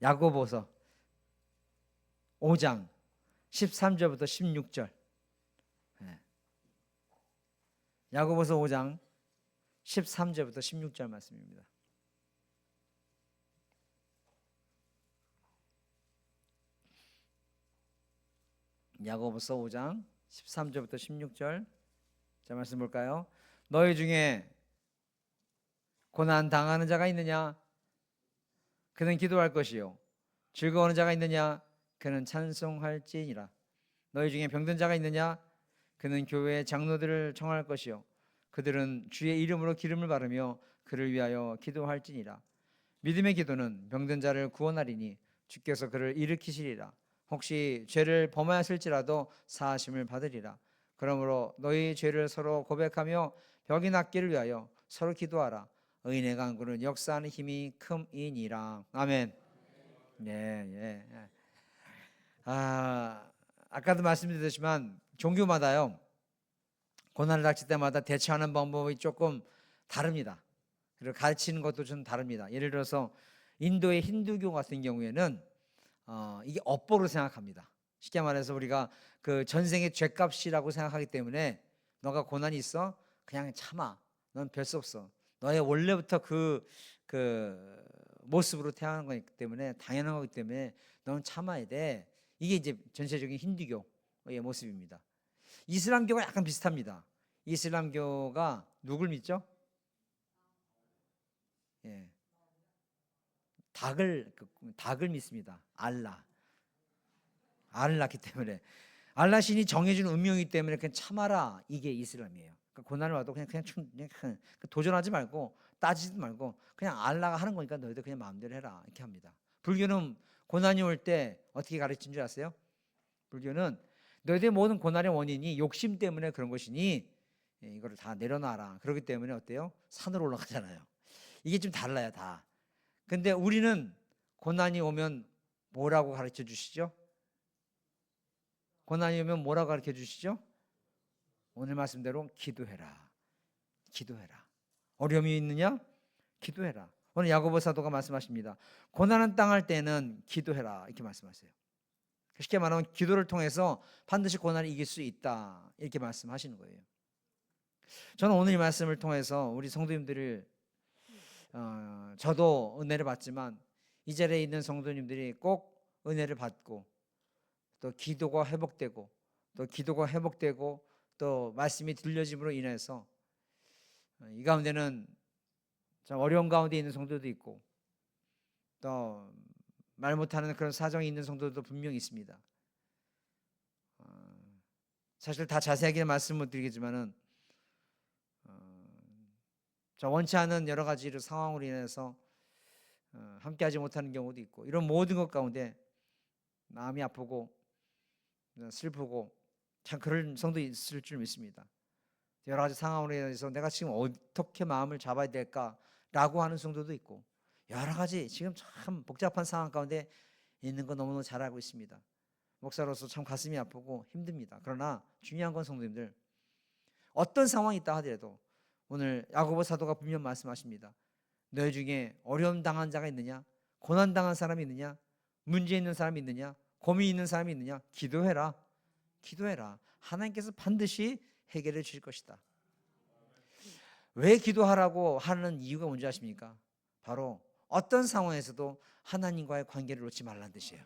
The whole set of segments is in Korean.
야고보서 5장 13절부터 16절. 야고보서 5장 13절부터 16절 말씀입니다. 야고보서 5장 13절부터 16절. 자, 말씀 볼까요? 너희 중에 고난 당하는 자가 있느냐? 그는 기도할 것이요. 즐거워하는 자가 있느냐? 그는 찬송할지니라. 너희 중에 병든 자가 있느냐? 그는 교회의 장로들을 청할 것이요. 그들은 주의 이름으로 기름을 바르며 그를 위하여 기도할지니라. 믿음의 기도는 병든 자를 구원하리니 주께서 그를 일으키시리라. 혹시 죄를 범하였을지라도 사하심을 받으리라. 그러므로 너희 죄를 서로 고백하며 벽이 낫기를 위하여 서로 기도하라. 의인의 간구는 역사하는 힘이 큼이니라. 아멘. 네, 예. 아까도 말씀드렸지만 종교마다요, 고난을 닥칠 때마다 대처하는 방법이 조금 다릅니다. 그리고 가르치는 것도 좀 다릅니다. 예를 들어서 인도의 힌두교 같은 경우에는 이게 업보로 생각합니다. 쉽게 말해서 우리가 그 전생의 죄값이라고 생각하기 때문에 너가 고난이 있어? 그냥 참아. 넌 별 수 없어. 너의 원래부터 그 모습으로 태어난 거기 때문에, 당연한 거기 때문에 넌 참아야 돼. 이게 이제 전체적인 힌두교의 모습입니다. 이슬람교가 약간 비슷합니다. 이슬람교가 누굴 믿죠? 예. 닭을 믿습니다. 알을 낳기 때문에, 알라 신이 정해준 운명이기 때문에 그냥 참아라, 이게 이슬람이에요. 그러니까 고난을 와도 그냥 도전하지 말고 따지지 말고 그냥 알라가 하는 거니까 너희들 그냥 마음대로 해라, 이렇게 합니다. 불교는 고난이 올 때 어떻게 가르친 줄 아세요? 불교는 너희들 모든 고난의 원인이 욕심 때문에 그런 것이니 이거를 다 내려놔라. 그렇기 때문에 어때요? 산으로 올라가잖아요. 이게 좀 달라요, 다. 근데 우리는 고난이 오면 뭐라고 가르쳐 주시죠? 고난이 오면 뭐라고 가르쳐 주시죠? 오늘 말씀대로 기도해라. 기도해라. 어려움이 있느냐? 기도해라. 오늘 야고보 사도가 말씀하십니다. 고난을 당할 때는 기도해라, 이렇게 말씀하세요. 쉽게 말하면 기도를 통해서 반드시 고난을 이길 수 있다, 이렇게 말씀하시는 거예요. 저는 오늘 이 말씀을 통해서 우리 성도님들을 저도 은혜를 받지만 이 자리에 있는 성도님들이 꼭 은혜를 받고 또 기도가 회복되고 또 말씀이 들려짐으로 인해서 이 가운데는 참 어려운 가운데 있는 성도도 있고 또 말 못하는 그런 사정이 있는 성도도 분명히 있습니다. 사실 다 자세하게는 말씀 못 드리겠지만은 저 원치 않은 여러 가지 상황으로 인해서 함께하지 못하는 경우도 있고, 이런 모든 것 가운데 마음이 아프고 슬프고 참 그런 성도 있을 줄 믿습니다. 여러 가지 상황으로 인해서 내가 지금 어떻게 마음을 잡아야 될까라고 하는 성도도 있고, 여러 가지 지금 참 복잡한 상황 가운데 있는 거 너무너무 잘 알고 있습니다. 목사로서 참 가슴이 아프고 힘듭니다. 그러나 중요한 건 성도님들, 어떤 상황이 있다 하더라도 오늘 야고보 사도가 분명 말씀하십니다. 너희 중에 어려움 당한 자가 있느냐? 고난 당한 사람이 있느냐? 문제 있는 사람이 있느냐? 고민 있는 사람이 있느냐? 기도해라. 기도해라. 하나님께서 반드시 해결해 주실 것이다. 왜 기도하라고 하는 이유가 뭔지 아십니까? 바로 어떤 상황에서도 하나님과의 관계를 놓지 말라는 뜻이에요.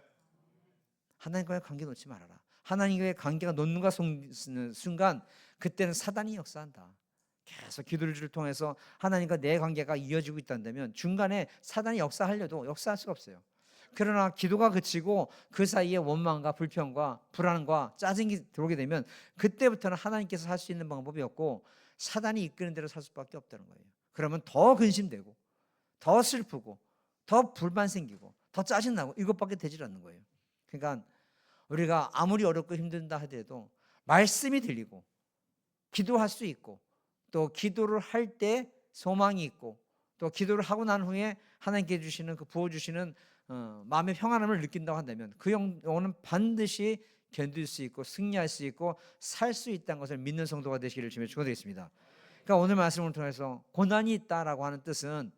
하나님과의 관계 놓지 말아라. 하나님과의 관계가 놓는가 순간 그때는 사단이 역사한다. 계속 기도를 통해서 하나님과 내 관계가 이어지고 있다면 중간에 사단이 역사하려도 역사할 수가 없어요. 그러나 기도가 그치고 그 사이에 원망과 불평과 불안과 짜증이 들어오게 되면 그때부터는 하나님께서 할 수 있는 방법이 없고 사단이 이끄는 대로 살 수밖에 없다는 거예요. 그러면 더 근심되고 더 슬프고 더 불만 생기고 더 짜증나고 이것밖에 되질 않는 거예요. 그러니까 우리가 아무리 어렵고 힘든다 하더라도 말씀이 들리고 기도할 수 있고 또 기도를 할 때 소망이 있고 또 기도를 하고 난 후에 하나님께 주시는 그 부어주시는 마음의 평안함을 느낀다고 한다면 그 영혼은 반드시 견딜 수 있고 승리할 수 있고 살 수 있다는 것을 믿는 성도가 되시기를 주님의 축원드리겠습니다. 그러니까 오늘 말씀을 통해서 고난이 있다라고 하는 뜻은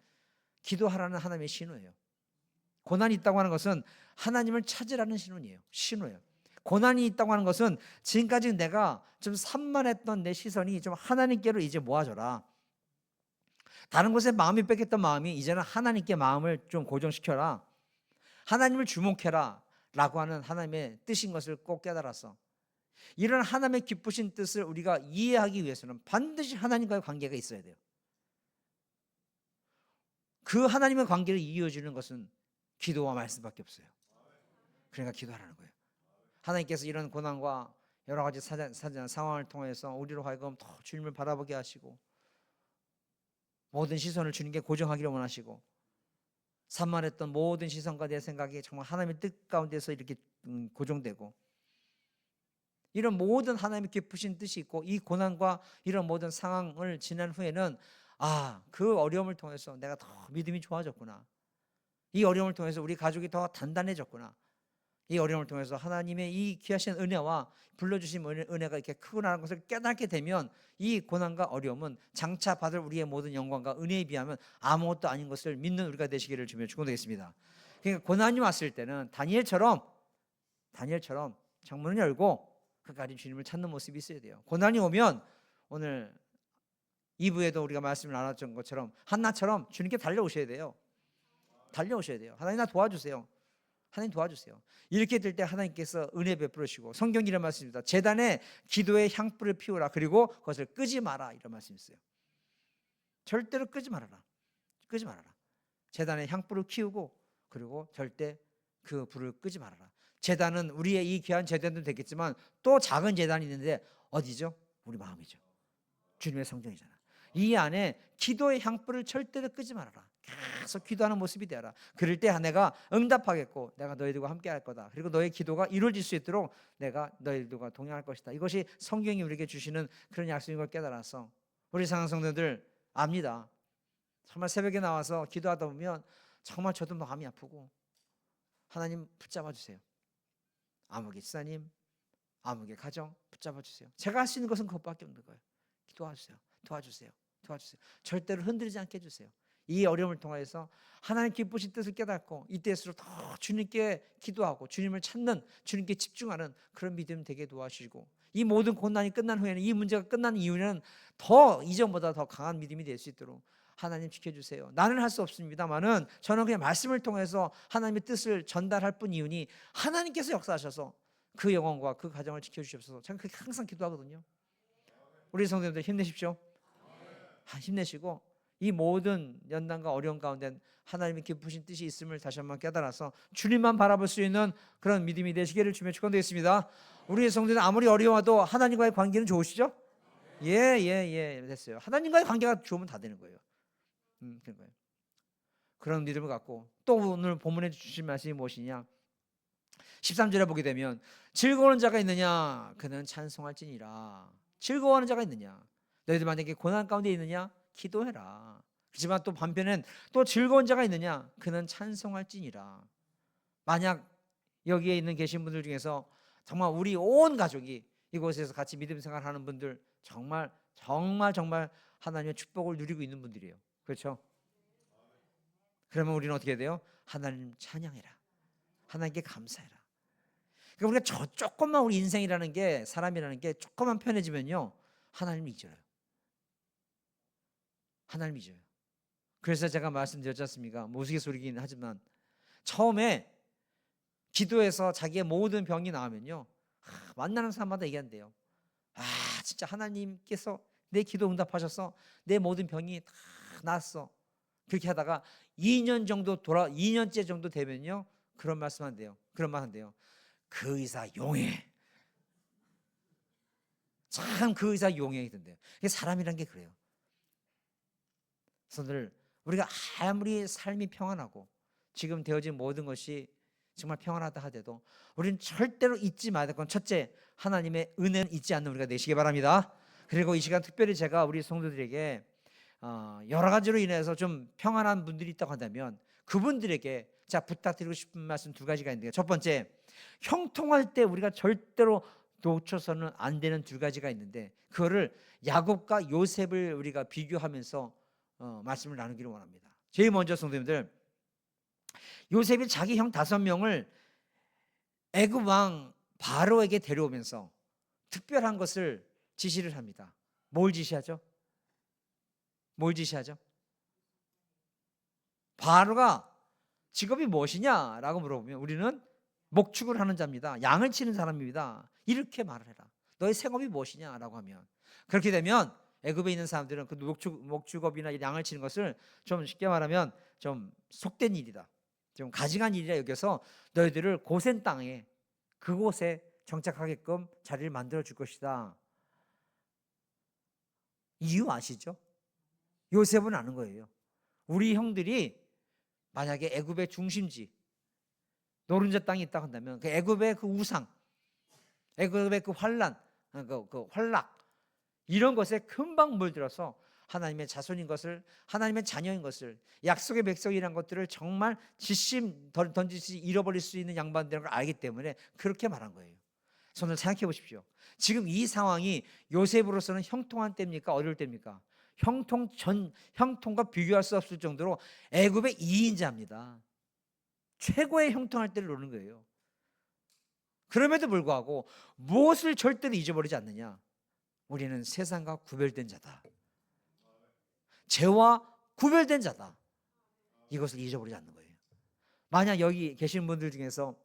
기도하라는 하나님의 신호예요. 고난이 있다고 하는 것은 하나님을 찾으라는 신호예요. 고난이 있다고 하는 것은 지금까지 내가 좀 산만했던 내 시선이 좀 하나님께로 이제 모아져라. 다른 곳에 마음이 뺏겼던 마음이 이제는 하나님께 마음을 좀 고정시켜라. 하나님을 주목해라 라고 하는 하나님의 뜻인 것을 꼭 깨달아서 이런 하나님의 기쁘신 뜻을 우리가 이해하기 위해서는 반드시 하나님과의 관계가 있어야 돼요. 그 하나님의 관계를 이어주는 것은 기도와 말씀밖에 없어요. 그러니까 기도하라는 거예요. 하나님께서 이런 고난과 여러 가지 상황을 통해서 우리로 하여금 더 주님을 바라보게 하시고 모든 시선을 주님께 고정하기를 원하시고 산만했던 모든 시선과 내 생각이 정말 하나님의 뜻 가운데서 이렇게 고정되고 이런 모든 하나님의 깊으신 뜻이 있고 이 고난과 이런 모든 상황을 지난 후에는 그 어려움을 통해서 내가 더 믿음이 좋아졌구나. 이 어려움을 통해서 우리 가족이 더 단단해졌구나. 이 어려움을 통해서 하나님의 이 귀하신 은혜와 불러주신 은혜가 이렇게 크구나라는 것을 깨닫게 되면 이 고난과 어려움은 장차 받을 우리의 모든 영광과 은혜에 비하면 아무것도 아닌 것을 믿는 우리가 되시기를 주며 축원드리겠습니다. 그러니까 고난이 왔을 때는 다니엘처럼 창문을 열고 끝까지 주님을 찾는 모습이 있어야 돼요. 고난이 오면 오늘 2부에도 우리가 말씀을 나눴던 것처럼 한나처럼 주님께 달려오셔야 돼요. 하나님 나 도와주세요. 하나님 도와주세요. 이렇게 될 때 하나님께서 은혜 베풀으시고 성경 이런 말씀입니다. 제단에 기도의 향불을 피우라. 그리고 그것을 끄지 마라. 이런 말씀이 있어요. 절대로 끄지 말아라. 제단에 향불을 키우고 그리고 절대 그 불을 끄지 말아라. 제단은 우리의 이 귀한 제단도 되겠지만 또 작은 제단이 있는데 어디죠? 우리 마음이죠. 주님의 성전이잖아. 이 안에 기도의 향불을 절대로 끄지 말아라. 계속 기도하는 모습이 되어라. 그럴 때 내가 응답하겠고 내가 너희들과 함께 할 거다. 그리고 너의 기도가 이루어질 수 있도록 내가 너희들과 동행할 것이다. 이것이 성경이 우리에게 주시는 그런 약속인 걸 깨달아서 우리 사랑하는 성도들 압니다. 정말 새벽에 나와서 기도하다 보면 정말 저도 마음이 아프고 하나님 붙잡아 주세요. 아무개 집사님, 아무개 가정 붙잡아 주세요. 제가 할 수 있는 것은 그것밖에 없는 거예요. 도와주세요. 절대로 흔들리지 않게 해주세요. 이 어려움을 통해서 하나님 기쁘신 뜻을 깨닫고 이때일수록 더 주님께 기도하고 주님을 찾는, 주님께 집중하는 그런 믿음 되게 도와주시고 이 모든 고난이 끝난 후에는, 이 문제가 끝난 이후에는 더 이전보다 더 강한 믿음이 될 수 있도록 하나님 지켜주세요. 나는 할 수 없습니다만은 저는 그냥 말씀을 통해서 하나님의 뜻을 전달할 뿐이오니 하나님께서 역사하셔서 그 영혼과 그 가정을 지켜주시옵소서. 저는 그렇게 항상 기도하거든요. 우리 성도님들 힘내십시오. 힘내시고 이 모든 연단과 어려움 가운데 하나님의 기쁘신 뜻이 있음을 다시 한번 깨달아서 주님만 바라볼 수 있는 그런 믿음이 되시기를 주며 축원드리겠습니다. 우리 성도들 아무리 어려워도 하나님과의 관계는 좋으시죠? 예, 됐어요. 하나님과의 관계가 좋으면 다 되는 거예요. 그런 거예요. 그런 믿음을 갖고 또 오늘 본문에 주신 말씀이 무엇이냐? 13절에 보게 되면 즐거워하는 자가 있느냐? 그는 찬송할지니라. 즐거워하는 자가 있느냐? 너희들 만약에 고난 가운데 있느냐? 기도해라. 그렇지만 또 반면엔 또 즐거운 자가 있느냐? 그는 찬송할지니라. 만약 여기에 있는 계신 분들 중에서 정말 우리 온 가족이 이곳에서 같이 믿음 생활하는 분들 정말 하나님의 축복을 누리고 있는 분들이에요. 그렇죠? 그러면 우리는 어떻게 돼요? 하나님 찬양해라. 하나님께 감사해라. 그러니까 우리가 저 조금만 우리 인생이라는 게, 사람이라는 게 조금만 편해지면요 하나님 잊어요. 그래서 제가 말씀드렸지 않습니까? 우스갯소리긴 하지만 처음에 기도해서 자기의 모든 병이 나오면요 만나는 사람마다 얘기한대요. 진짜 하나님께서 내 기도 응답하셔서 내 모든 병이 다 나았어. 그렇게 하다가 2년째 정도 되면요 그런 말 한대요. 그 의사 용해. 참 그 의사 용해이던데요. 사람이란 게 그래요. 그래서 우리가 아무리 삶이 평안하고 지금 되어진 모든 것이 정말 평안하다 하더라도 우리는 절대로 잊지 말아야 될 건, 첫째, 하나님의 은혜는 잊지 않는 우리가 되시기 바랍니다. 그리고 이 시간 특별히 제가 우리 성도들에게 여러 가지로 인해서 좀 평안한 분들이 있다고 한다면 그분들에게 부탁드리고 싶은 말씀 두 가지가 있는데요. 첫 번째, 형통할 때 우리가 절대로 놓쳐서는 안 되는 두 가지가 있는데 그거를 야곱과 요셉을 우리가 비교하면서 말씀을 나누기를 원합니다. 제일 먼저 성도님들, 요셉이 자기 형 5명을 애굽 왕 바로에게 데려오면서 특별한 것을 지시를 합니다. 뭘 지시하죠? 뭘 지시하죠? 바로가 직업이 무엇이냐라고 물어보면 우리는 목축을 하는 자입니다. 양을 치는 사람입니다. 이렇게 말을 해라. 너의 생업이 무엇이냐라고 하면, 그렇게 되면 애굽에 있는 사람들은 그 목축업이나 양을 치는 것을 좀 쉽게 말하면 좀 속된 일이다, 좀 가증한 일이라 여겨서 너희들을 고센 땅에 그곳에 정착하게끔 자리를 만들어 줄 것이다. 이유 아시죠? 요셉은 아는 거예요. 우리 형들이 만약에 애굽의 중심지 노른자 땅이 있다고 한다면 그 애굽의 그 우상, 애굽의 그 환란, 그 활락, 이런 것에 금방 물들어서 하나님의 자손인 것을, 하나님의 자녀인 것을, 약속의 백성이라는 것들을 정말 지심 던지시 잃어버릴 수 있는 양반들인 걸 알기 때문에 그렇게 말한 거예요. 손을 생각해 보십시오. 지금 이 상황이 요셉으로서는 형통한 때입니까? 어려울 때입니까? 형통과 비교할 수 없을 정도로 애굽의 2인자입니다. 최고의 형통할 때를 노는 거예요. 그럼에도 불구하고 무엇을 절대로 잊어버리지 않느냐? 우리는 세상과 구별된 자다, 죄와 구별된 자다, 이것을 잊어버리지 않는 거예요. 만약 여기 계신 분들 중에서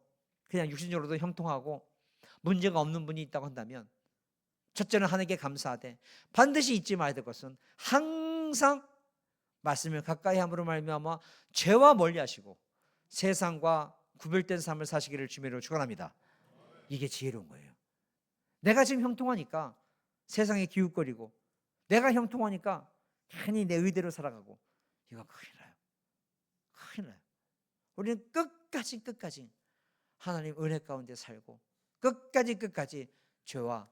그냥 육신적으로도 형통하고 문제가 없는 분이 있다고 한다면, 첫째는 하나님께 감사하되 반드시 잊지 말아야 될 것은 항상 말씀을 가까이 함으로 말미암아 죄와 멀리하시고 세상과 구별된 삶을 사시기를 주님으로 축원합니다. 이게 지혜로운 거예요. 내가 지금 형통하니까 세상에 기웃거리고, 내가 형통하니까 괜히 내 의대로 살아가고, 이거 큰일 나요. 큰일 나요. 우리는 끝까지 하나님 은혜 가운데 살고 끝까지 죄와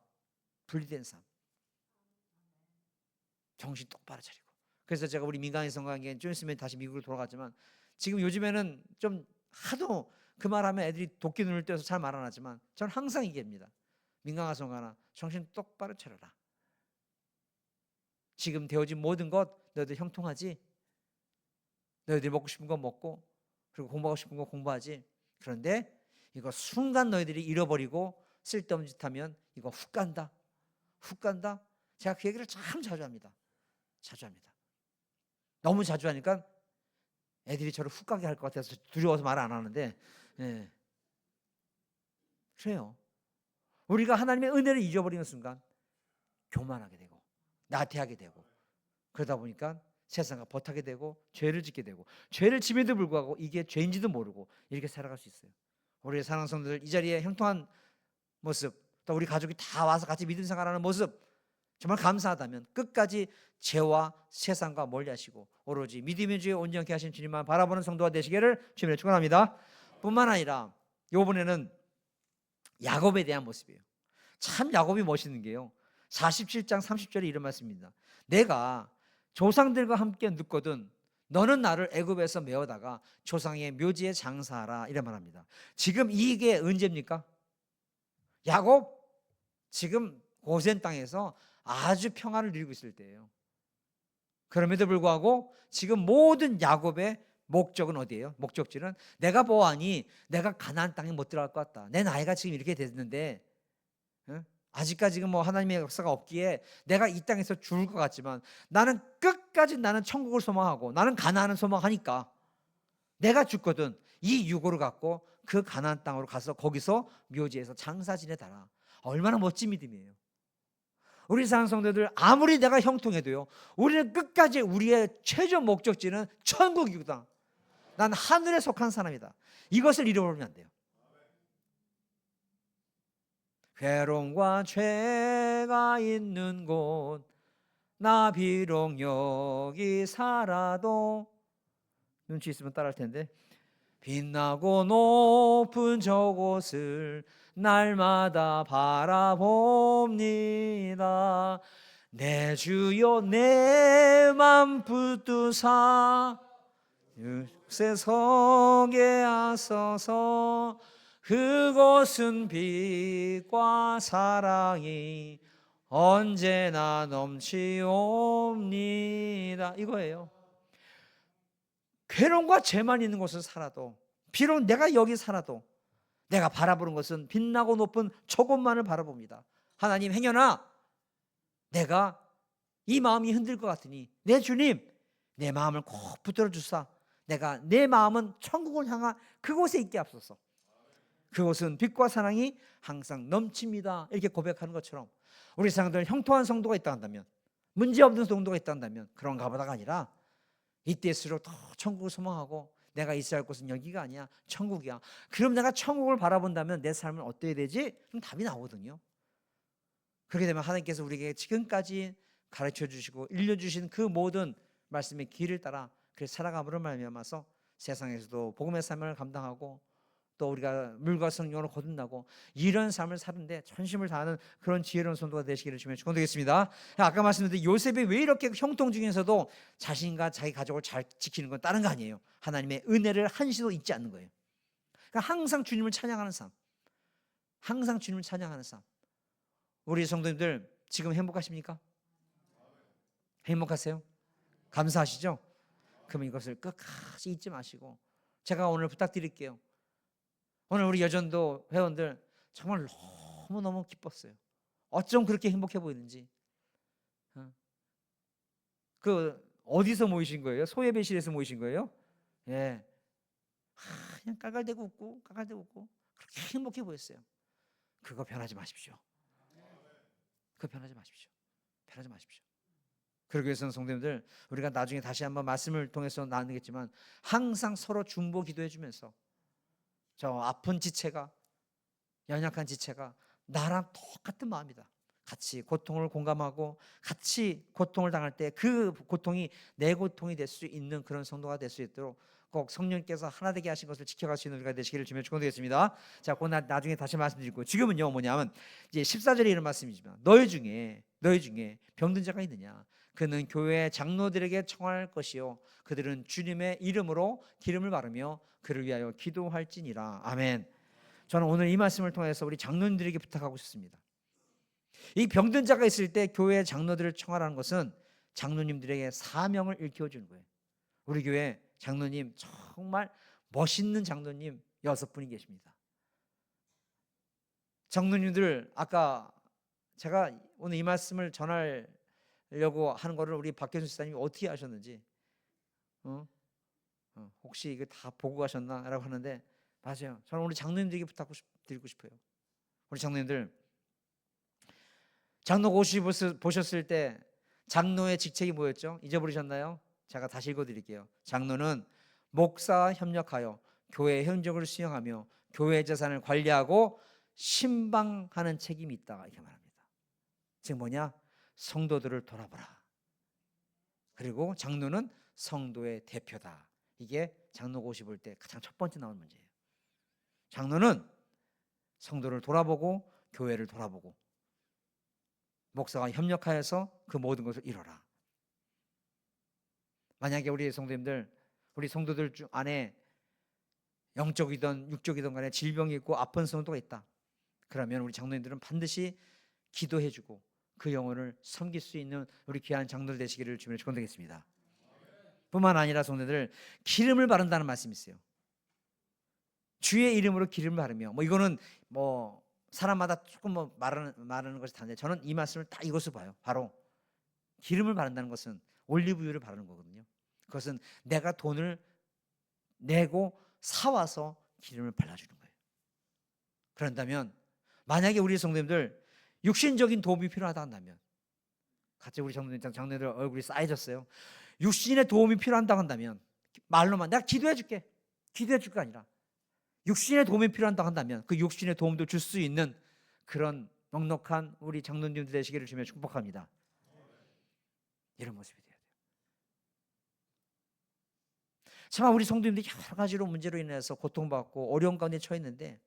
분리된 삶, 정신 똑바로 차리고. 그래서 제가 우리 민간인 성관계는 좀 있으면 다시 미국으로 돌아가지만, 지금 요즘에는 좀 하도 그 말하면 애들이 도끼 눈을 떼서 잘 말 안 하지만 저는 항상 얘기합니다. 민간인 성관아, 정신 똑바로 차려라. 지금 되어진 모든 것 너희들 형통하지? 너희들이 먹고 싶은 거 먹고, 그리고 공부하고 싶은 거 공부하지? 그런데 이거 순간 너희들이 잃어버리고 쓸데없는 짓 하면 이거 훅 간다. 제가 그 얘기를 참 자주 합니다. 너무 자주 하니까 애들이 저를 훅 가게 할 것 같아서 두려워서 말 안 하는데, 예. 그래요. 우리가 하나님의 은혜를 잊어버리는 순간 교만하게 되고 나태하게 되고, 그러다 보니까 세상과 버타게 되고 죄를 짓게 되고, 죄를 짐에도 불구하고 이게 죄인지도 모르고 이렇게 살아갈 수 있어요. 우리 사랑하는 성도들, 이 자리에 형통한 모습, 또 우리 가족이 다 와서 같이 믿음 생활하는 모습 정말 감사하다면 끝까지 죄와 세상과 멀리하시고 오로지 믿음의 주에 온전케 하신 주님만 바라보는 성도가 되시기를 주님을 축원합니다. 뿐만 아니라 이번에는 야곱에 대한 모습이에요. 참 야곱이 멋있는 게요, 47장 30절에 이런 말씀입니다. 내가 조상들과 함께 눕거든 너는 나를 애굽에서 메어다가 조상의 묘지에 장사하라, 이런 말합니다. 지금 이게 언제입니까? 야곱 지금 고센 땅에서 아주 평안을 누리고 있을 때예요. 그럼에도 불구하고 지금 모든 야곱의 목적은 어디예요? 목적지는 내가 보아하니 내가 가나안 땅에 못 들어갈 것 같다. 내 나이가 지금 이렇게 됐는데, 아직까지 지금 뭐 하나님의 역사가 없기에 내가 이 땅에서 죽을 것 같지만 나는 끝까지 나는 천국을 소망하고 나는 가나안을 소망하니까 내가 죽거든 이 유고를 갖고 그 가나안 땅으로 가서 거기서 묘지에서 장사 지내다라. 얼마나 멋진 믿음이에요. 우리 사랑 성도들, 아무리 내가 형통해도요, 우리는 끝까지 우리의 최종 목적지는 천국이구나. 난 하늘에 속한 사람이다. 이것을 잃어버리면 안 돼요. 괴로움과 죄가 있는 곳 나 비록 여기 살아도, 눈치 있으면 따라할 텐데, 빛나고 높은 저곳을 날마다 바라봅니다. 내 주여 내 맘 붙드사 육세 서게 하소서. 그곳은 빛과 사랑이 언제나 넘치옵니다. 이거예요. 괴로움과 죄만 있는 곳을 살아도, 비록 내가 여기 살아도 내가 바라보는 것은 빛나고 높은 저곳만을 바라봅니다. 하나님, 행여나 내가 이 마음이 흔들 것 같으니 내 주님, 내 마음을 꼭 붙들어 주사 내가 내 마음은 천국을 향한 그곳에 있게 하소서. 그곳은 빛과 사랑이 항상 넘칩니다. 이렇게 고백하는 것처럼 우리 사람들 형통한 성도가 있다 한다면, 문제없는 성도가 있다 한다면 그런가 보다가 아니라 이때일수록 더 천국을 소망하고 내가 있어야 할 곳은 여기가 아니야, 천국이야. 그럼 내가 천국을 바라본다면 내 삶은 어때야 되지? 그럼 답이 나오거든요. 그렇게 되면 하나님께서 우리에게 지금까지 가르쳐 주시고 일려주신 그 모든 말씀의 길을 따라 그래서 살아감으로 말미암아서 세상에서도 복음의 삶을 감당하고 또 우리가 물과 성령으로 거듭나고 이런 삶을 사는데 전심을 다하는 그런 지혜로운 성도가 되시기를 주며 축원드리겠습니다. 아까 말씀드린 요셉이 왜 이렇게 형통 중에서도 자신과 자기 가족을 잘 지키는 건 다른 거 아니에요. 하나님의 은혜를 한시도 잊지 않는 거예요. 그러니까 항상 주님을 찬양하는 삶, 항상 주님을 찬양하는 삶. 우리 성도님들 지금 행복하십니까? 행복하세요? 감사하시죠? 그럼 이것을 끝까지 잊지 마시고, 제가 오늘 부탁드릴게요. 오늘 우리 여전도 회원들 정말 너무너무 기뻤어요. 어쩜 그렇게 행복해 보이는지. 그 어디서 모이신 거예요? 소예배실에서 모이신 거예요? 예. 그냥 깔깔대고 웃고 깔깔대고 웃고 그렇게 행복해 보였어요. 그거 변하지 마십시오. 그거 변하지 마십시오. 변하지 마십시오. 그러기 위해서는 성도님들, 우리가 나중에 다시 한번 말씀을 통해서 나누겠지만 항상 서로 중보 기도해 주면서 저 아픈 지체가, 연약한 지체가 나랑 똑같은 마음이다, 같이 고통을 공감하고 같이 고통을 당할 때 그 고통이 내 고통이 될 수 있는 그런 성도가 될 수 있도록 꼭 성령께서 하나 되게 하신 것을 지켜갈 수 있는 우리가 되시기를 주며 축원드리겠습니다. 자, 그 나중에 다시 말씀드리고, 지금은요 뭐냐면 이제 14절에 이런 말씀이지만 너희 중에 병든 자가 있느냐, 그는 교회 장로들에게 청할 것이요 그들은 주님의 이름으로 기름을 바르며 그를 위하여 기도할지니라. 아멘. 저는 오늘 이 말씀을 통해서 우리 장로님들에게 부탁하고 싶습니다. 이 병든 자가 있을 때 교회 장로들을 청하라는 것은 장로님들에게 사명을 일깨워주는 거예요. 우리 교회 장로님 정말 멋있는 장로님 6분이 계십니다. 장로님들, 아까 제가 오늘 이 말씀을 전하려고 하는 거를 우리 박현수 집사님이 어떻게 하셨는지, 혹시 이거 다 보고 가셨나? 라고 하는데 맞아요. 저는 우리 장로님들에게 부탁드리고 싶어요. 우리 장로님들, 장로 고시 보셨을 때 장로의 직책이 뭐였죠? 잊어버리셨나요? 제가 다시 읽어드릴게요. 장로는 목사와 협력하여 교회 현적을 수행하며 교회 재산을 관리하고 신방하는 책임이 있다, 이렇게 말합니다. 즉 뭐냐? 성도들을 돌아보라. 그리고 장로는 성도의 대표다. 이게 장로 고시 볼 때 가장 첫 번째 나오는 문제예요. 장로는 성도를 돌아보고 교회를 돌아보고 목사와 협력하여서 그 모든 것을 이뤄라. 만약에 우리 성도님들, 우리 성도들 중 안에 영적이든 육적이든 간에 질병이 있고 아픈 성도가 있다, 그러면 우리 장로님들은 반드시 기도해주고 그 영혼을 섬길 수 있는 우리 귀한 장로들 되시기를 주님으로 축원드리겠습니다. 뿐만 아니라 성도들, 기름을 바른다는 말씀이 있어요. 주의 이름으로 기름을 바르며, 이거는 사람마다 조금 말하는 것이 다른데 저는 이 말씀을 딱 이것을 봐요. 바로 기름을 바른다는 것은 올리브유를 바르는 거거든요. 그것은 내가 돈을 내고 사와서 기름을 발라주는 거예요. 그런다면 만약에 우리 성도님들 육신적인 도움이 필요하다 한다면, 같이 우리 장로님들 얼굴이 쌓여졌어요. 육신의 도움이 필요하다고 한다면 말로만 내가 기도해 줄게, 기도해 줄 게 아니라 육신의 도움이 필요하다고 한다면 그 육신의 도움도 줄 수 있는 그런 넉넉한 우리 장로님들 되시기를 주며 축복합니다. 이런 모습이 돼야 돼요. 정말 우리 성도님들이 여러 가지로 문제로 인해서 고통받고 어려운 가운데 처해 있는데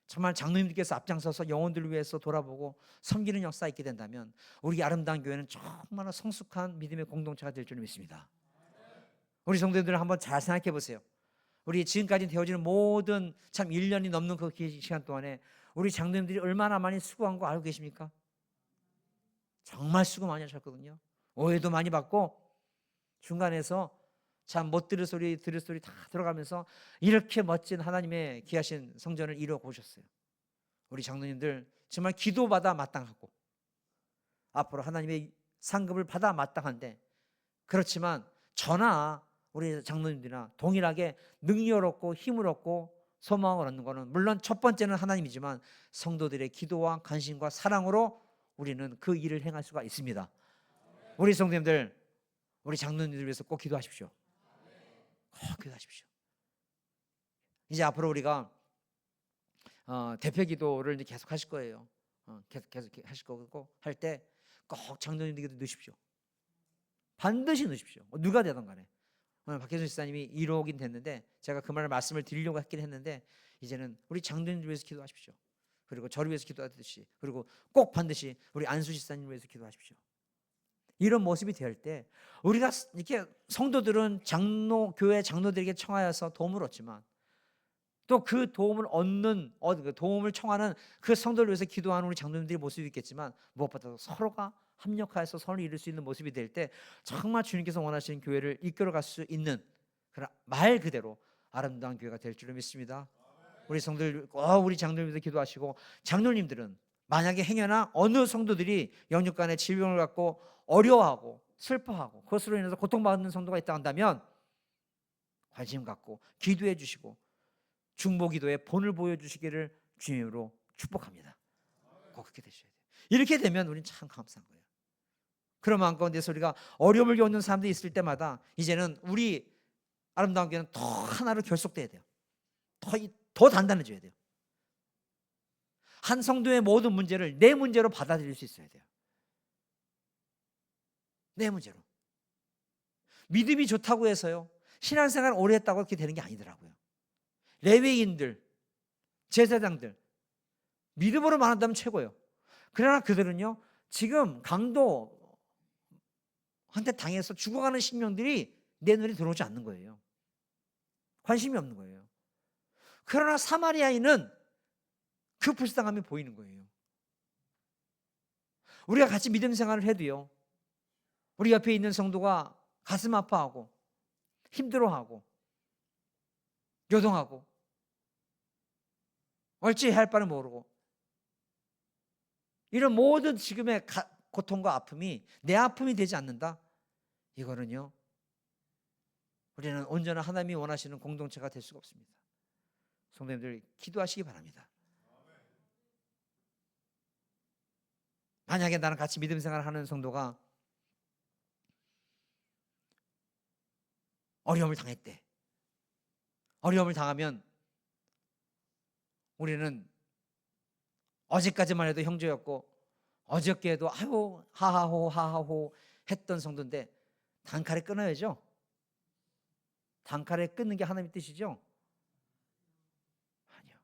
정말 장로님들께서 앞장서서 영혼들을 위해서 돌아보고 섬기는 역사가 있게 된다면 우리 아름다운 교회는 정말 성숙한 믿음의 공동체가 될 줄 믿습니다. 우리 성도님들 한번 잘 생각해 보세요. 우리 지금까지 되어지는 모든 참 1년이 넘는 그 시간 동안에 우리 장로님들이 얼마나 많이 수고한 거 알고 계십니까? 정말 수고 많이 하셨거든요. 오해도 많이 받고 중간에서 참 못 들을 소리 다 들어가면서 이렇게 멋진 하나님의 귀하신 성전을 이루어 보셨어요. 우리 장로님들 정말 기도받아 마땅하고 앞으로 하나님의 상급을 받아 마땅한데, 그렇지만 저나 우리 장로님들이나 동일하게 능력을 얻고 힘을 얻고 소망을 얻는 것은 물론 첫 번째는 하나님이지만 성도들의 기도와 관심과 사랑으로 우리는 그 일을 행할 수가 있습니다. 우리 성도님들, 우리 장로님들 위해서 꼭 기도하십시오. 꼭 기도하십시오. 이제 앞으로 우리가 대표 기도를 이제 계속 하실 거예요. 계속 하실 거고, 할 때 꼭 장로님들에게도 넣으십시오. 반드시 넣으십시오. 누가 되든 간에. 오늘 박혜순 집사님이 1호긴 됐는데 제가 그 말씀을 드리려고 했긴 했는데, 이제는 우리 장로님들 위해서 기도하십시오. 그리고 저를 위해서 기도하듯이, 그리고 꼭 반드시 우리 안수 집사님 위해서 기도하십시오. 이런 모습이 될 때 우리가 이렇게 성도들은 교회 장로들에게 청하여서 도움을 얻지만 또 그 도움을 얻는 도움을 청하는 그 성도를 위해서 기도하는 우리 장로님들의 모습이 있겠지만, 무엇보다도 서로가 합력하여서 선을 이룰 수 있는 모습이 될 때 정말 주님께서 원하시는 교회를 이끌어갈 수 있는, 그런 말 그대로 아름다운 교회가 될 줄로 믿습니다. 우리 성도들, 우리 장로님들 기도하시고, 장로님들은 만약에 행여나 어느 성도들이 영육간의 질병을 갖고 어려워하고 슬퍼하고 그것으로 인해서 고통받는 성도가 있다 한다면 관심 갖고 기도해 주시고 중보기도의 본을 보여주시기를 주님으로 축복합니다. 꼭 그렇게 되셔야 돼요. 이렇게 되면 우리는 참 감사한 거예요. 그런 마음 가운데서 우리가 어려움을 겪는 사람들이 있을 때마다 이제는 우리 아름다운 교회는 더 하나로 결속돼야 돼요. 더 단단해져야 돼요. 한 성도의 모든 문제를 내 문제로 받아들일 수 있어야 돼요. 내 문제로. 믿음이 좋다고 해서요, 신앙생활 오래 했다고 그렇게 되는 게 아니더라고요. 레위인들, 제사장들 믿음으로 말한다면 최고예요. 그러나 그들은요, 지금 강도한테 당해서 죽어가는 심령들이 내 눈에 들어오지 않는 거예요. 관심이 없는 거예요. 그러나 사마리아인은 그 불쌍함이 보이는 거예요. 우리가 같이 믿음 생활을 해도요, 우리 옆에 있는 성도가 가슴 아파하고 힘들어하고 요동하고 어찌 할 바를 모르고 이런 모든 지금의 고통과 아픔이 내 아픔이 되지 않는다, 이거는요, 우리는 온전한 하나님이 원하시는 공동체가 될 수가 없습니다. 성도님들 기도하시기 바랍니다. 만약에 나랑 같이 믿음 생활을 하는 성도가 어려움을 당했대. 어려움을 당하면 우리는 어제까지만 해도 형제였고 어저께도 아유 하하호 하하호 했던 성도인데 단칼에 끊어야죠. 단칼에 끊는 게 하나님의 뜻이죠? 아니요.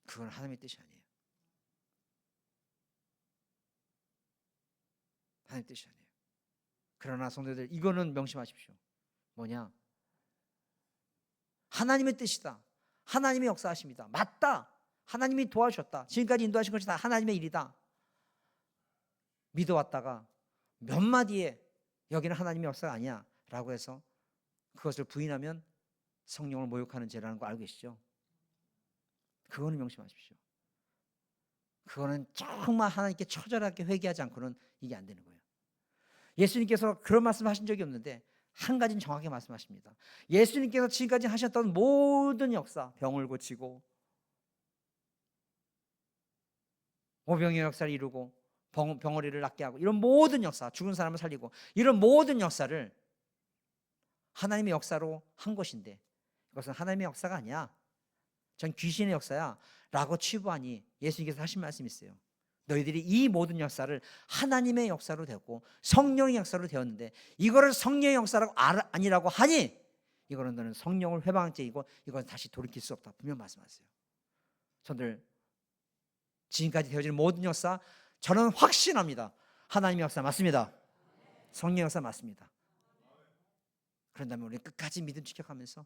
그건 하나님의 뜻이 아니에요. 하나님의 뜻이 아니에요. 그러나 성도들, 이거는 명심하십시오. 뭐냐? 하나님의 뜻이다. 하나님의 역사하십니다. 맞다. 하나님이 도와주셨다. 지금까지 인도하신 것이 다 하나님의 일이다. 믿어왔다가 몇 마디에 여기는 하나님의 역사가 아니야 라고 해서 그것을 부인하면 성령을 모욕하는 죄라는 거 알고 계시죠? 그거는 명심하십시오. 그거는 정말 하나님께 처절하게 회개하지 않고는 이게 안 되는 거예요. 예수님께서 그런 말씀하신 적이 없는데 한 가지는 정확하게 말씀하십니다. 예수님께서 지금까지 하셨던 모든 역사, 병을 고치고 오병이어 역사를 이루고 병어리를 낫게 하고 이런 모든 역사, 죽은 사람을 살리고 이런 모든 역사를 하나님의 역사로 한 것인데 이것은 하나님의 역사가 아니야, 전 귀신의 역사야 라고 치부하니 예수님께서 하신 말씀이 있어요. 너희들이 이 모든 역사를 하나님의 역사로 되었고 성령의 역사로 되었는데 이거를 성령의 역사라고 아니라고 하니 이거는 너는 성령을 회방죄이고 이건 다시 돌이킬 수 없다, 분명 말씀하세요. 저들 지금까지 되어진 모든 역사, 저는 확신합니다. 하나님의 역사 맞습니다. 성령의 역사 맞습니다. 그런다면 우리는 끝까지 믿음 지켜가면서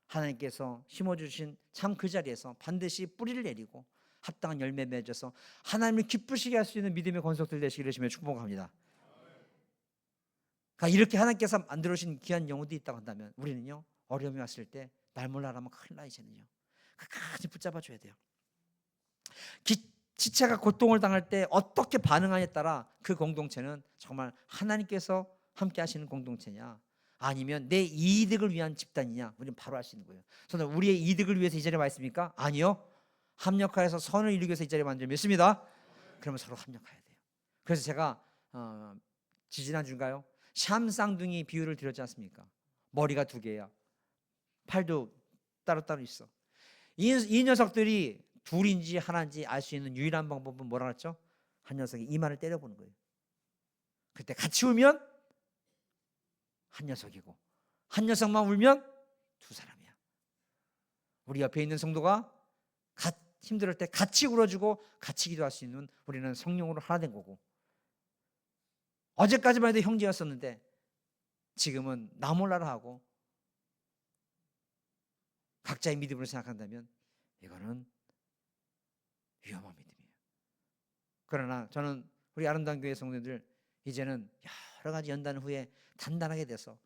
하나님께서 심어주신 참 그 자리에서 반드시 뿌리를 내리고 합당한 열매 맺어서 하나님을 기쁘시게 할 수 있는 믿음의 권속들 되시기를 주며 축복합니다. 그러니까 이렇게 하나님께서 만들어 주신 귀한 영혼도 있다고 한다면 우리는요, 어려움이 왔을 때 말 몰라라면 큰일 나. 이제는요 끝까지 붙잡아 줘야 돼요. 지체가 고통을 당할 때 어떻게 반응하냐에 따라 그 공동체는 정말 하나님께서 함께 하시는 공동체냐, 아니면 내 이득을 위한 집단이냐, 우리는 바로 알 수 있는 거예요. 저는 우리의 이득을 위해서 이 자리에 와 있습니까? 아니요. 합력하여서 선을 이루기 위해서 이 자리에 왔는 줄 믿습니다. 그러면 서로 합력해야 돼요. 그래서 제가 지지난주인가요? 샴쌍둥이 비유를 드렸지 않습니까? 머리가 두 개야. 팔도 따로따로 있어. 이 녀석들이 둘인지 하나인지 알 수 있는 유일한 방법은 뭐라 그랬죠? 한 녀석이 이마를 때려보는 거예요. 그때 같이 울면 한 녀석이고 한 녀석만 울면 두 사람이야. 우리 옆에 있는 성도가 힘들 때 같이 울어주고 같이 기도할 수 있는, 우리는 성령으로 하나 된 거고, 어제까지만 해도 형제였었는데 지금은 나 몰라라 하고 각자의 믿음으로 생각한다면 이거는 위험한 믿음이에요. 그러나 저는 우리 아름다운 교회 성도들 이제는 여러 가지 연단 후에 단단하게 돼서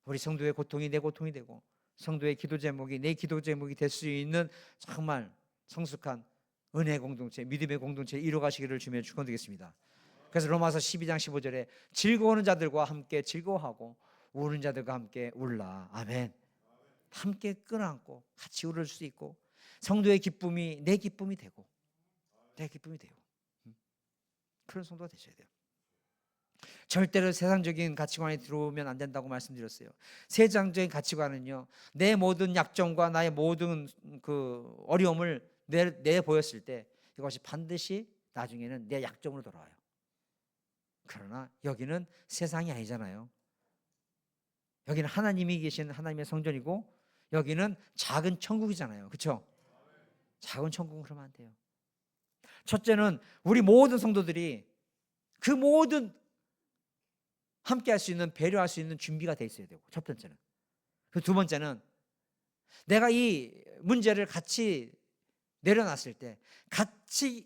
우리 성도의 고통이 내 고통이 되고 성도의 기도 제목이 내 기도 제목이 될 수 있는 정말 성숙한 은혜 공동체, 믿음의 공동체 이루어가시기를 주며 축원드리겠습니다. 그래서 로마서 12장 15절에 즐거워하는 자들과 함께 즐거워하고 우는 자들과 함께 울라. 아멘. 함께 끌어안고 같이 울을 수 있고 성도의 기쁨이 내 기쁨이 되고 내 기쁨이 되고 그런 성도가 되셔야 돼요. 절대로 세상적인 가치관에 들어오면 안 된다고 말씀드렸어요. 세상적인 가치관은요, 내 모든 약점과 나의 모든 그 어려움을 내 보였을 때 이것이 반드시 나중에는 내 약점으로 돌아와요. 그러나 여기는 세상이 아니잖아요. 여기는 하나님이 계신 하나님의 성전이고 여기는 작은 천국이잖아요. 그렇죠? 작은 천국은 그러면 안 돼요. 첫째는 우리 모든 성도들이 그 모든 함께 할 수 있는, 배려할 수 있는 준비가 돼 있어야 되고, 첫 번째는. 그 두 번째는 내가 이 문제를 같이 내려놨을 때 같이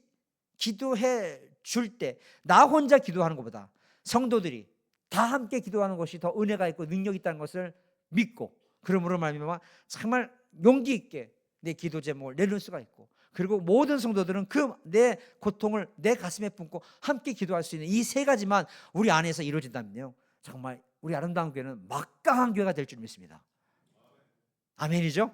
기도해 줄 때 나 혼자 기도하는 것보다 성도들이 다 함께 기도하는 것이 더 은혜가 있고 능력이 있다는 것을 믿고, 그러므로 말미암아 정말 용기 있게 내 기도 제목을 내놓을 수가 있고, 그리고 모든 성도들은 그 내 고통을 내 가슴에 품고 함께 기도할 수 있는 이 세 가지만 우리 안에서 이루어진다면요, 정말 우리 아름다운 교회는 막강한 교회가 될 줄 믿습니다. 아멘이죠?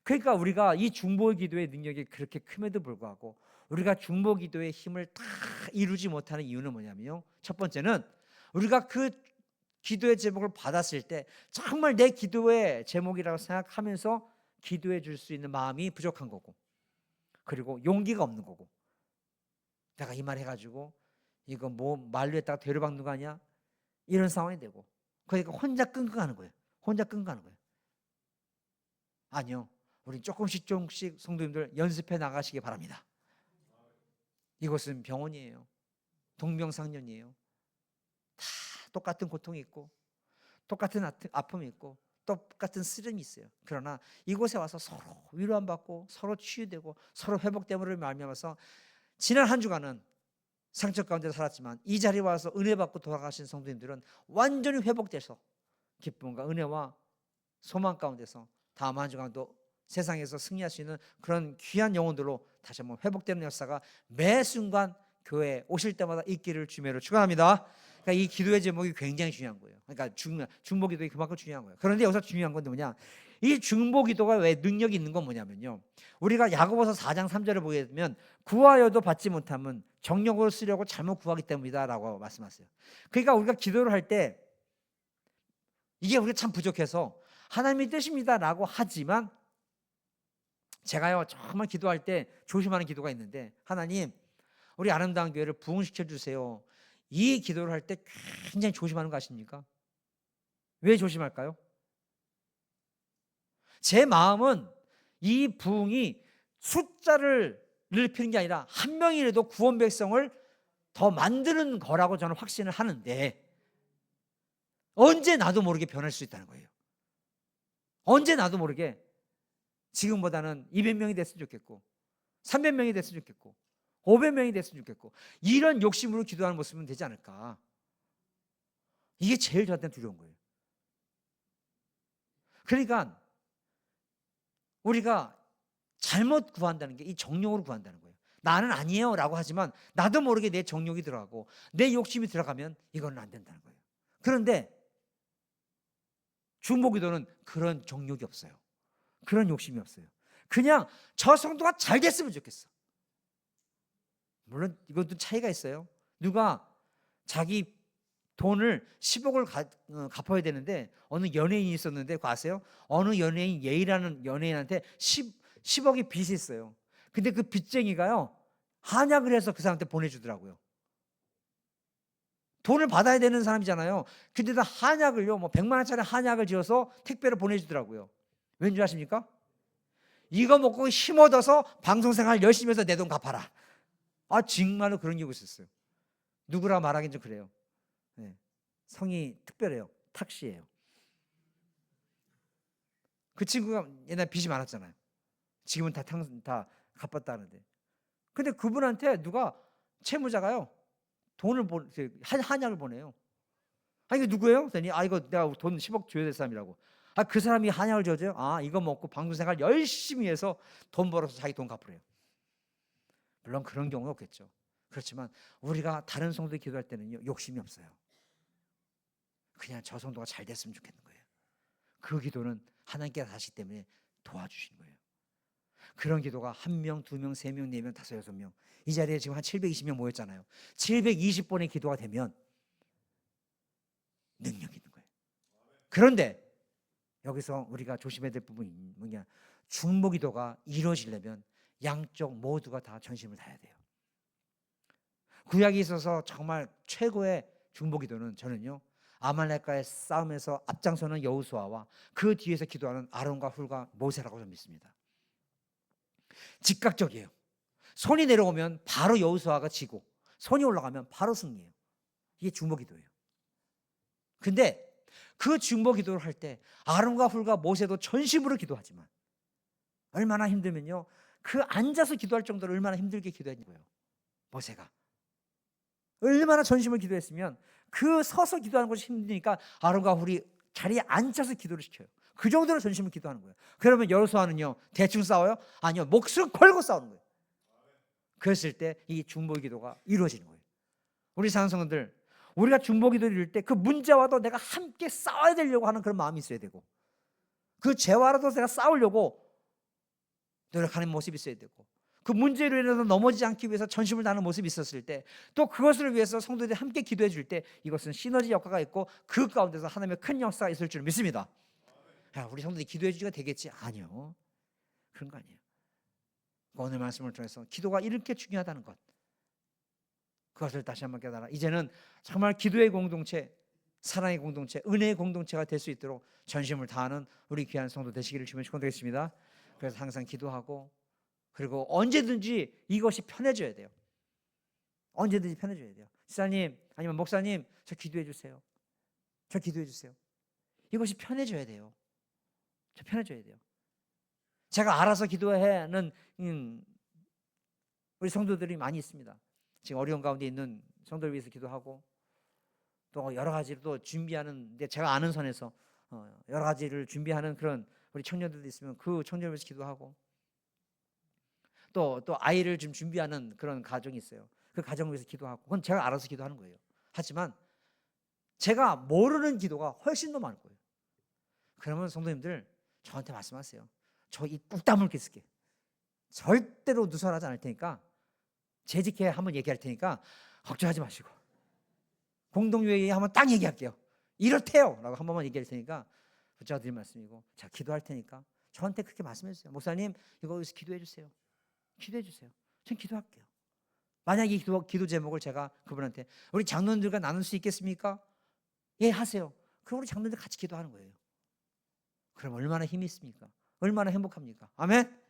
그러니까 우리가 이 중보 기도의 능력이 그렇게 큼에도 불구하고 우리가 중보 기도의 힘을 다 이루지 못하는 이유는 뭐냐면요, 첫 번째는 우리가 그 기도의 제목을 받았을 때 정말 내 기도의 제목이라고 생각하면서 기도해 줄 수 있는 마음이 부족한 거고, 그리고 용기가 없는 거고, 내가 이 말 해가지고 이거 뭐 말로 했다가 되려박는 거 아니야? 이런 상황이 되고, 그러니까 혼자 끙끙하는 거예요. 혼자 끙끙하는 거예요. 아니요, 우리 조금씩 성도님들 연습해 나가시기 바랍니다. 이곳은 병원이에요. 동병상련이에요. 다 똑같은 고통이 있고 똑같은 아픔이 있고 똑같은 쓰름이 있어요. 그러나 이곳에 와서 서로 위로받고 서로 치유되고 서로 회복됨으로 말미암아서 지난 한 주간은 상처 가운데 살았지만 이 자리에 와서 은혜 받고 돌아가신 성도님들은 완전히 회복돼서 기쁨과 은혜와 소망 가운데서 다음 한 주간도 세상에서 승리할 수 있는 그런 귀한 영혼들로 다시 한번 회복되는 역사가 매 순간 교회에 오실 때마다 있기를 주매로 축원합니다. 그러니까 이 기도의 제목이 굉장히 중요한 거예요. 그러니까 중보 기도가 그만큼 중요한 거예요. 그런데 여기서 중요한 건데 뭐냐, 이 중보 기도가 왜 능력이 있는 건 뭐냐면요, 우리가 야고보서 4장 3절을 보게 되면 구하여도 받지 못하면 정욕으로 쓰려고 잘못 구하기 때문이다 라고 말씀하세요. 그러니까 우리가 기도를 할 때 이게 우리가 참 부족해서 하나님의 뜻입니다 라고 하지만, 제가요 정말 기도할 때 조심하는 기도가 있는데, 하나님 우리 아름다운 교회를 부흥시켜 주세요, 이 기도를 할 때 굉장히 조심하는 거 아십니까? 왜 조심할까요? 제 마음은 이 부흥이 숫자를 넓히는 게 아니라 한 명이라도 구원 백성을 더 만드는 거라고 저는 확신을 하는데, 언제 나도 모르게 변할 수 있다는 거예요. 언제 나도 모르게 지금보다는 200명이 됐으면 좋겠고 300명이 됐으면 좋겠고 500명이 됐으면 좋겠고, 이런 욕심으로 기도하는 모습은 되지 않을까. 이게 제일 저한테는 두려운 거예요. 그러니까 우리가 잘못 구한다는 게 이 정욕으로 구한다는 거예요. 나는 아니에요 라고 하지만 나도 모르게 내 정욕이 들어가고 내 욕심이 들어가면 이거는 안 된다는 거예요. 그런데 중보기도는 그런 정욕이 없어요. 그런 욕심이 없어요. 그냥 저 성도가 잘 됐으면 좋겠어. 물론 이것도 차이가 있어요. 누가 자기 돈을 10억을 갚아야 되는데 어느 연예인이 있었는데 그거 아세요? 어느 연예인, 예이라는 연예인한테 10억이 빚이 있어요. 근데 그 빚쟁이가요, 한약을 해서 그 사람한테 보내주더라고요. 돈을 받아야 되는 사람이잖아요. 근데도 한약을요, 뭐 100만 원짜리 한약을 지어서 택배로 보내주더라고요. 왠지 아십니까? 이거 먹고 힘 얻어서 방송생활 열심히 해서 내 돈 갚아라. 아, 정말로 그런 경우 있었어요. 누구라 말하긴 좀 그래요. 네. 성이 특별해요. 탁씨예요. 그 친구가 옛날 빚이 많았잖아요. 지금은 다 갚았다는데. 근데 그분한테 누가 채무자가요, 돈을 한약을 보내요. 아, 이거 누구예요? 그랬더니 아, 이거 내가 돈 10억 줘야 될 사람이라고. 아, 그 사람이 한약을 줘줘요? 아, 이거 먹고 방송생활 열심히 해서 돈 벌어서 자기 돈 갚으래요. 물론 그런 경우는 없겠죠. 그렇지만 우리가 다른 성도에 기도할 때는요, 욕심이 없어요. 그냥 저 성도가 잘 됐으면 좋겠는 거예요. 그 기도는 하나님께서 하시기 때문에 도와주신 거예요. 그런 기도가 1명, 2명, 3명, 4명, 5, 6명, 이 자리에 지금 한 720명 모였잖아요. 720번의 기도가 되면 능력이 있는 거예요. 그런데 여기서 우리가 조심해야 될 부분이 뭐냐, 중보 기도가 이루어지려면 양쪽 모두가 다 전심을 다해야 돼요. 구약에 있어서 정말 최고의 중보 기도는 저는요, 아말렉과의 싸움에서 앞장서는 여호수아와 그 뒤에서 기도하는 아론과 훌과 모세라고 저는 믿습니다. 즉각적이에요. 손이 내려오면 바로 여호수아가 지고 손이 올라가면 바로 승리해요. 이게 중보 기도예요. 근데 그 중보 기도를 할 때 아론과 훌과 모세도 전심으로 기도하지만 얼마나 힘들면요, 그 앉아서 기도할 정도로 얼마나 힘들게 기도했는 거예요. 모세가 얼마나 전심을 기도했으면 그 서서 기도하는 것이 힘드니까 아론과 훌이 자리에 앉아서 기도를 시켜요. 그 정도로 전심을 기도하는 거예요. 그러면 여호수아는요, 대충 싸워요? 아니요, 목숨 걸고 싸우는 거예요. 그랬을 때 이 중보 기도가 이루어지는 거예요. 우리 사랑성들, 우리가 중보 기도를 이룰 때 그 문제와도 내가 함께 싸워야 되려고 하는 그런 마음이 있어야 되고, 그 죄와라도 내가 싸우려고 노력하는 모습이 있어야 되고, 그 문제로 인해서 넘어지지 않기 위해서 전심을 다하는 모습이 있었을 때, 또 그것을 위해서 성도들이 함께 기도해 줄 때 이것은 시너지 효과가 있고 그 가운데서 하나님의 큰 역사가 있을 줄 믿습니다. 야, 우리 성도들이 기도해 주기가 되겠지? 아니요, 그런 거 아니에요. 오늘 말씀을 통해서 기도가 이렇게 중요하다는 것, 그것을 다시 한번 깨달아 이제는 정말 기도의 공동체, 사랑의 공동체, 은혜의 공동체가 될 수 있도록 전심을 다하는 우리 귀한 성도 되시기를 주면 축원드리겠습니다. 그래서 항상 기도하고, 그리고 언제든지 이것이 편해져야 돼요. 언제든지 편해져야 돼요. 지사님 아니면 목사님, 저 기도해 주세요. 저 기도해 주세요. 이것이 편해져야 돼요. 저 편해져야 돼요. 제가 알아서 기도하는 우리 성도들이 많이 있습니다. 지금 어려운 가운데 있는 성도를 위해서 기도하고, 또 여러 가지로 또 준비하는데 제가 아는 선에서 여러 가지를 준비하는 그런 우리 청년들도 있으면 그 청년을 위해서 기도하고, 또 아이를 좀 준비하는 그런 가정이 있어요. 그 가정을 위해서 기도하고, 그건 제가 알아서 기도하는 거예요. 하지만 제가 모르는 기도가 훨씬 더 많을 거예요. 그러면 성도님들 저한테 말씀하세요. 저 입 꾹 다물게 있을게. 절대로 누설하지 않을 테니까, 재직해 한번 얘기할 테니까 걱정하지 마시고, 공동회의 한번 딱 얘기할게요. 이렇대요 라고 한 번만 얘기할 테니까 붙잡아 드린 말씀이고, 자, 기도할 테니까 저한테 그렇게 말씀해 주세요. 목사님 이거 여기서 기도해 주세요. 기도해 주세요. 전 기도할게요. 만약에 기도 제목을 제가 그분한테, 우리 장로님들과 나눌 수 있겠습니까? 예, 하세요. 그럼 우리 장로님들 같이 기도하는 거예요. 그럼 얼마나 힘이 있습니까? 얼마나 행복합니까? 아멘?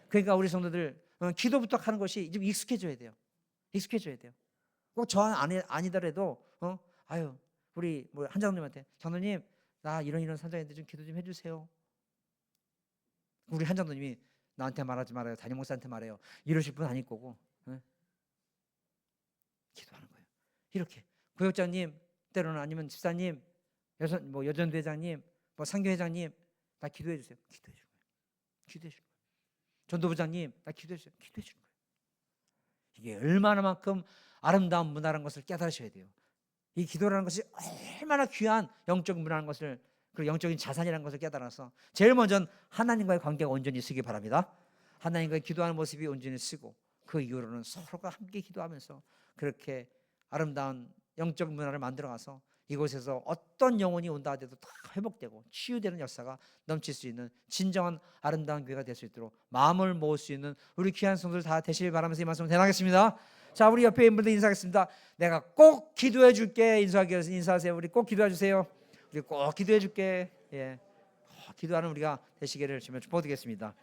그러니까 우리 성도들 기도부터 하는 것이 좀 익숙해져야 돼요. 익숙해져야 돼요. 꼭 저 아니더라도 아유, 우리 뭐 한 장로님한테, 장로님 나 이런 사정인데 좀 기도 좀 해주세요. 우리 한 장로님이 나한테 말하지 말아요, 담임 목사한테 말해요, 이러실 분 아닐 거고, 기도하는 거예요. 이렇게 구역장님, 때로는 아니면 집사님, 여전대장님, 상교회장님, 나 기도해 주세요. 기도해 주는 거예요. 기도해 주는 거예요. 전도부장님, 나 기도해 주세요. 기도해 주는 거예요. 이게 얼마나만큼 아름다운 문화라는 것을 깨달으셔야 돼요. 이 기도라는 것이 얼마나 귀한 영적 문화라는 것을, 그리고 영적인 자산이라는 것을 깨달아서 제일 먼저 하나님과의 관계가 온전히 쓰기 바랍니다. 하나님과 기도하는 모습이 온전히 쓰고, 그 이후로는 서로가 함께 기도하면서 그렇게 아름다운 영적 문화를 만들어가서 이곳에서 어떤 영혼이 온다 하더라도 다 회복되고 치유되는 역사가 넘칠 수 있는 진정한 아름다운 교회가 될 수 있도록 마음을 모을 수 있는 우리 귀한 성도들 다 되시길 바라면서 이 말씀을 대나겠습니다. 자, 우리 옆에 있는 분들 인사하겠습니다. 내가 꼭 기도해 줄게. 인사하세요. 우리 꼭 기도해 주세요. 우리 꼭 기도해 줄게. 예, 기도하는 우리가 되시기를 주면 축복드리겠습니다.